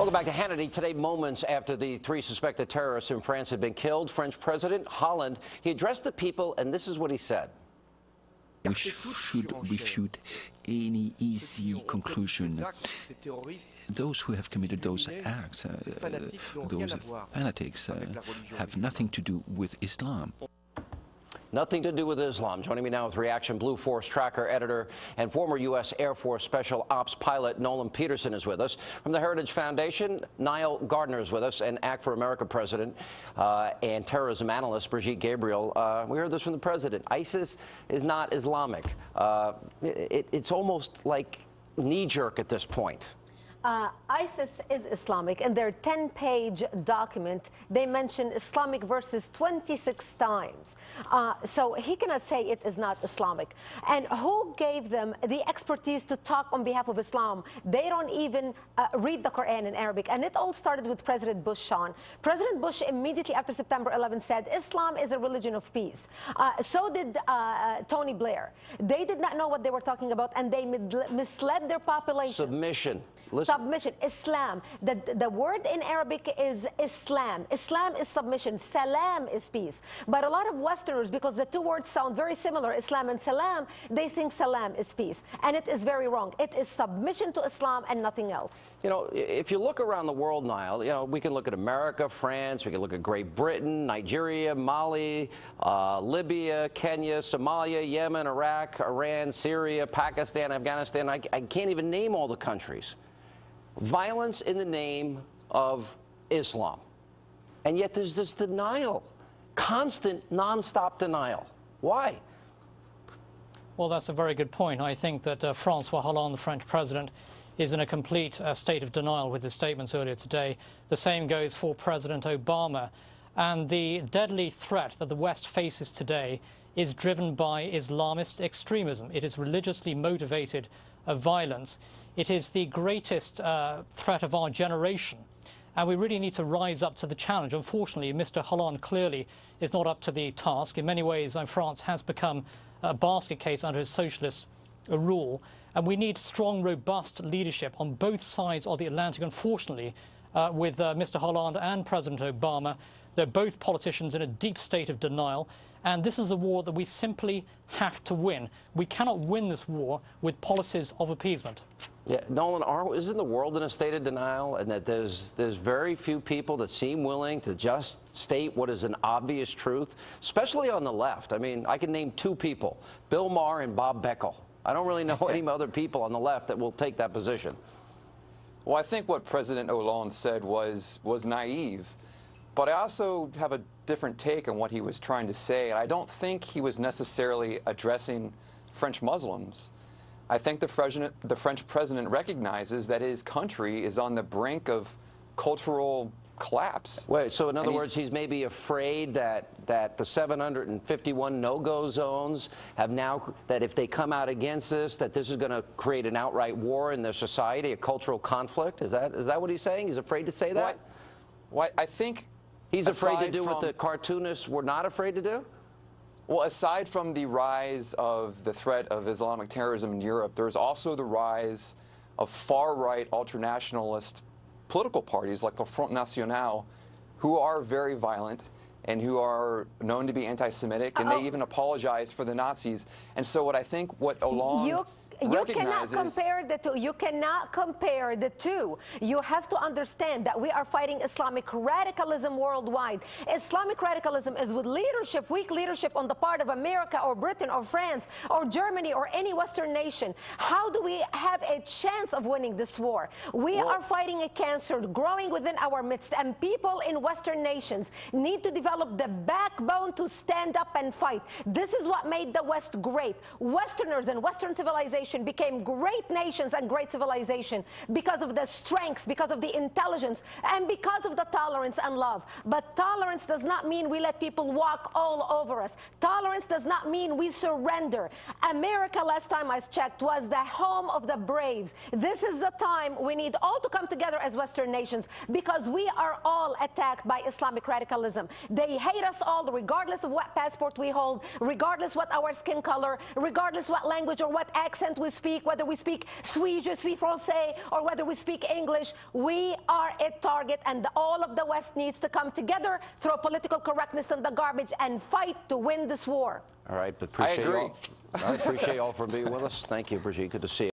Welcome back to Hannity. Today, moments after the three suspected terrorists in France had been killed, French President Hollande, he addressed the people, and this is what he said. We should refute any easy conclusion. Those who have committed those acts, those fanatics, have nothing to do with Islam. Nothing to do with Islam. Joining me now with Reaction Blue Force Tracker editor and former U.S. Air Force Special Ops pilot Nolan Peterson is with us. From the Heritage Foundation, Niall Gardner is with us, and Act for America president and terrorism analyst Brigitte Gabriel. We heard this from the president. ISIS is not Islamic. It's almost like knee-jerk at this point. ISIS is Islamic. In their 10-page document, they mention Islamic verses 26 times. So he cannot say it is not Islamic. And who gave them the expertise to talk on behalf of Islam? They don't even read the Quran in Arabic. And it all started with President Bush, Sean. President Bush, immediately after September 11, said Islam is a religion of peace. So did Tony Blair. They did not know what they were talking about, and they misled their population. Submission. Listen. Submission, Islam. The word in Arabic is Islam. Islam is submission. Salam is peace. But a lot of Westerners, because the two words sound very similar, Islam and Salam, they think Salam is peace. And it is very wrong. It is submission to Islam and nothing else. You know, if you look around the world, Niall, you know, we can look at America, France, we can look at Great Britain, Nigeria, Mali, Libya, Kenya, Somalia, Yemen, Iraq, Iran, Syria, Pakistan, Afghanistan. I can't even name all the countries. Violence in the name of Islam. And yet there's this denial, constant, nonstop denial. Why? Well, that's a very good point. I think that François Hollande, the French president, is in a complete state of denial with his statements earlier today. The same goes for President Obama. And the deadly threat that the West faces today is driven by Islamist extremism. It is religiously motivated violence. It is the greatest threat of our generation. And we really need to rise up to the challenge. Unfortunately, Mr. Hollande clearly is not up to the task. In many ways, France has become a basket case under his socialist rule. And we need strong, robust leadership on both sides of the Atlantic. Unfortunately, with Mr. Hollande and President Obama, they're both politicians in a deep state of denial. And this is a war that we simply have to win. We cannot win this war with policies of appeasement. Yeah, Nolan, isn't the world in a state of denial, and that there's very few people that seem willing to just state what is an obvious truth, especially on the left? I mean, I can name two people, Bill Maher and Bob Beckel. I don't really know any other people on the left that will take that position. Well, I think what President Hollande said was naive. But I also have a different take on what he was trying to say. And I don't think he was necessarily addressing French Muslims. I think the French president recognizes that his country is on the brink of cultural collapse. Wait, so in other words, he's maybe afraid that the 751 no-go zones have now, that if they come out against this, that this is going to create an outright war in their society, a cultural conflict? Is that what he's saying? He's afraid to say that? Well, I think he's afraid to do what the cartoonists were not afraid to do? Well, aside from the rise of the threat of Islamic terrorism in Europe, there's also the rise of far-right ultranationalist political parties like the Front National, who are very violent and who are known to be anti-Semitic, and they even apologize for the Nazis. And so what I think what Hollande You cannot compare the two. You cannot compare the two. You have to understand that we are fighting Islamic radicalism worldwide. Islamic radicalism is with leadership, weak leadership on the part of America or Britain or France or Germany or any Western nation. How do we have a chance of winning this war? We are fighting a cancer growing within our midst, and people in Western nations need to develop the backbone to stand up and fight. This is what made the West great. Westerners and Western civilization became great nations and great civilization because of the strength, because of the intelligence, and because of the tolerance and love. But tolerance does not mean we let people walk all over us. Tolerance does not mean we surrender. America, last time I checked, was the home of the braves. This is the time we need all to come together as Western nations, because we are all attacked by Islamic radicalism. They hate us all, regardless of what passport we hold, regardless what our skin color, regardless what language or what accent accent we speak, whether we speak Suis, je suis français, or whether we speak English, we are a target, and all of the West needs to come together, throw political correctness in the garbage, and fight to win this war. All right, but appreciate I agree. I appreciate you all for being with us. Thank you, Brigitte. Good to see you.